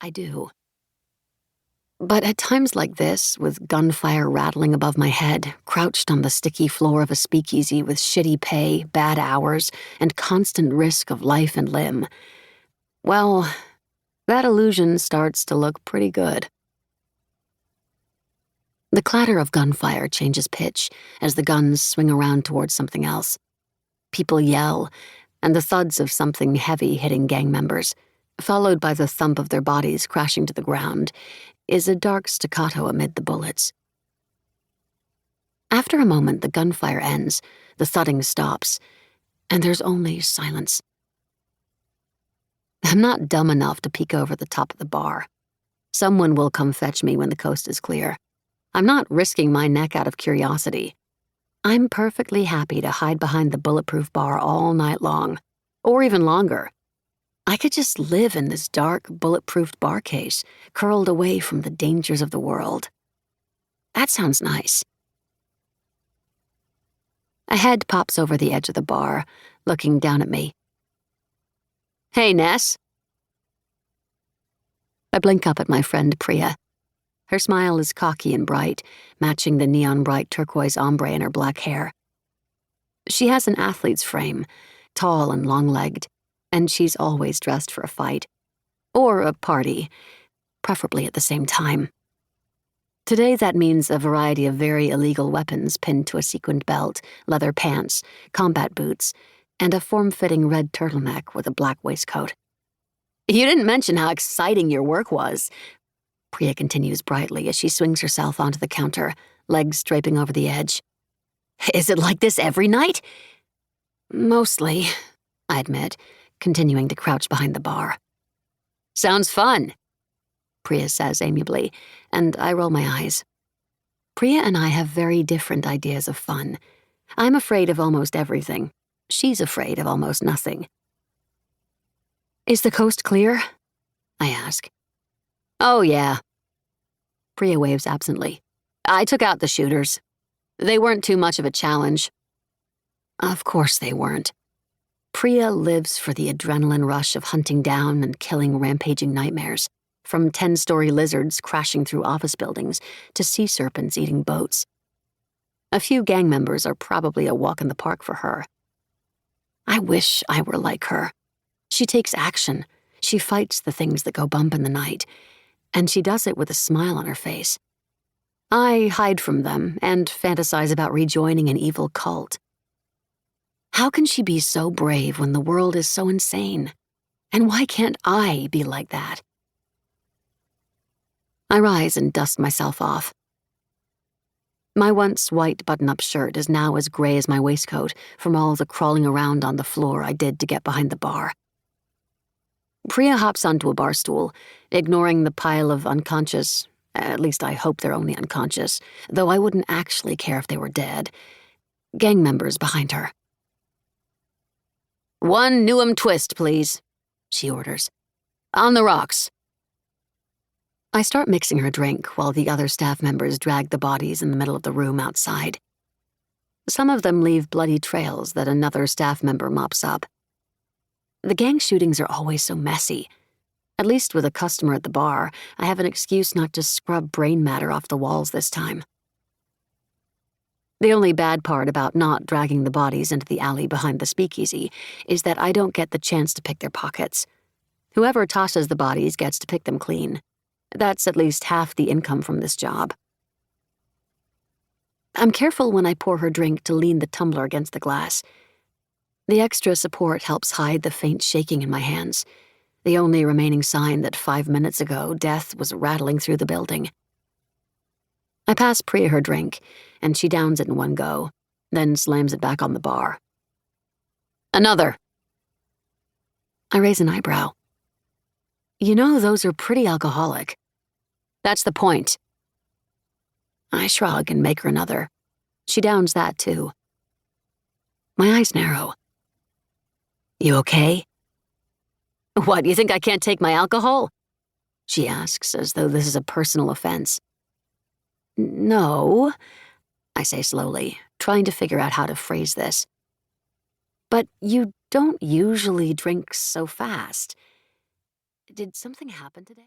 I do. But at times like this, with gunfire rattling above my head, crouched on the sticky floor of a speakeasy with shitty pay, bad hours, and constant risk of life and limb, well, that illusion starts to look pretty good. The clatter of gunfire changes pitch as the guns swing around towards something else. People yell, and the thuds of something heavy hitting gang members, followed by the thump of their bodies crashing to the ground, is a dark staccato amid the bullets. After a moment, the gunfire ends, the thudding stops, and there's only silence. I'm not dumb enough to peek over the top of the bar. Someone will come fetch me when the coast is clear. I'm not risking my neck out of curiosity. I'm perfectly happy to hide behind the bulletproof bar all night long, or even longer. I could just live in this dark, bulletproofed bar case, curled away from the dangers of the world. That sounds nice. A head pops over the edge of the bar, looking down at me. "Hey, Ness." I blink up at my friend Priya. Her smile is cocky and bright, matching the neon-bright turquoise ombre in her black hair. She has an athlete's frame, tall and long-legged, and she's always dressed for a fight. Or a party, preferably at the same time. Today that means a variety of very illegal weapons pinned to a sequined belt, leather pants, combat boots, and a form-fitting red turtleneck with a black waistcoat. "You didn't mention how exciting your work was," Priya continues brightly as she swings herself onto the counter, legs draping over the edge. "Is it like this every night?" "Mostly," I admit, continuing to crouch behind the bar. "Sounds fun," Priya says amiably, and I roll my eyes. Priya and I have very different ideas of fun. I'm afraid of almost everything. She's afraid of almost nothing. "Is the coast clear?" I ask. "Oh, yeah." Priya waves absently. "I took out the shooters. They weren't too much of a challenge." Of course they weren't. Priya lives for the adrenaline rush of hunting down and killing rampaging nightmares, from 10-story lizards crashing through office buildings to sea serpents eating boats. A few gang members are probably a walk in the park for her. I wish I were like her. She takes action. She fights the things that go bump in the night, and she does it with a smile on her face. I hide from them and fantasize about rejoining an evil cult. How can she be so brave when the world is so insane? And why can't I be like that? I rise and dust myself off. My once white button-up shirt is now as gray as my waistcoat from all the crawling around on the floor I did to get behind the bar. Priya hops onto a bar stool, ignoring the pile of unconscious, at least I hope they're only unconscious, though I wouldn't actually care if they were dead, gang members behind her. "1 Newham twist, please," she orders. "On the rocks." I start mixing her drink while the other staff members drag the bodies in the middle of the room outside. Some of them leave bloody trails that another staff member mops up. The gang shootings are always so messy. At least with a customer at the bar, I have an excuse not to scrub brain matter off the walls this time. The only bad part about not dragging the bodies into the alley behind the speakeasy is that I don't get the chance to pick their pockets. Whoever tosses the bodies gets to pick them clean. That's at least half the income from this job. I'm careful when I pour her drink to lean the tumbler against the glass. The extra support helps hide the faint shaking in my hands, the only remaining sign that 5 minutes ago death was rattling through the building. I pass Priya her drink, and she downs it in one go, then slams it back on the bar. "Another." I raise an eyebrow. "You know, those are pretty alcoholic." "That's the point." I shrug and make her another. She downs that too. My eyes narrow. "You okay?" "What, you think I can't take my alcohol?" she asks, as though this is a personal offense. "No," I say slowly, trying to figure out how to phrase this. "But you don't usually drink so fast. Did something happen today?"